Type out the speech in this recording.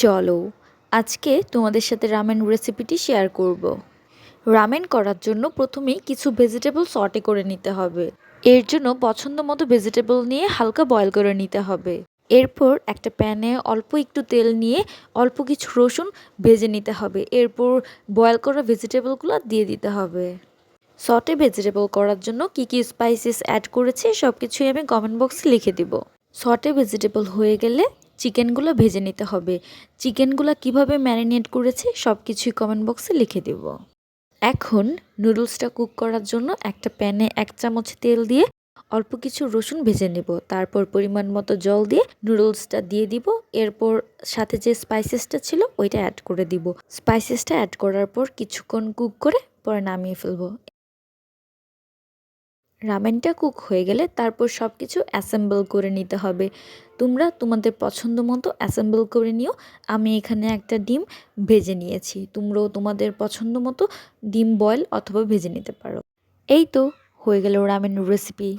চলো আজকে তোমাদের সাথে রামেন রেসিপিটি শেয়ার করব। রামেন করার জন্য প্রথমেই কিছু ভেজিটেবল সটে করে নিতে হবে। এর জন্য পছন্দ মতো ভেজিটেবল নিয়ে হালকা বয়েল করে নিতে হবে। এরপর একটা প্যানে অল্প একটু তেল নিয়ে অল্প কিছু রসুন ভেজে নিতে হবে। এরপর বয়েল করা ভেজিটেবলগুলো দিয়ে দিতে হবে। সটে ভেজিটেবল করার জন্য কি কি স্পাইসেস অ্যাড করেছি সব কিছুই আমি কমেন্ট বক্সে লিখে দিব। সটে ভেজিটেবল হয়ে গেলে চিকেনগুলো ভেজে নিতে হবে। চিকেনগুলো কিভাবে ম্যারিনেট করেছি সব কিছুই কমেন্ট বক্সে লিখে দেব। এখন নুডলসটা কুক করার জন্য একটা প্যানে 1 চামচ তেল দিয়ে অল্প কিছু রসুন ভেজে নেব। তারপর পরিমাণ মতো জল দিয়ে নুডলসটা দিয়ে দিব। এরপর সাথে যে স্পাইসেসটা ছিল ওইটা অ্যাড করে দিব। স্পাইসেসটা অ্যাড করার পর কিছুক্ষণ কুক করে পরে নামিয়ে ফেলবো। রামেনটা কুক হয়ে গেলে তারপর সব কিছু অ্যাসেম্বল করে নিতে হবে। তোমরা তোমাদের পছন্দ মতো অ্যাসেম্বল করে নিও। আমি এখানে একটা ডিম ভেজে নিয়েছি। তোমরাও তোমাদের পছন্দ মতো ডিম বয়েল অথবা ভেজে নিতে পারো। এই তো হয়ে গেল রামেন রেসিপি।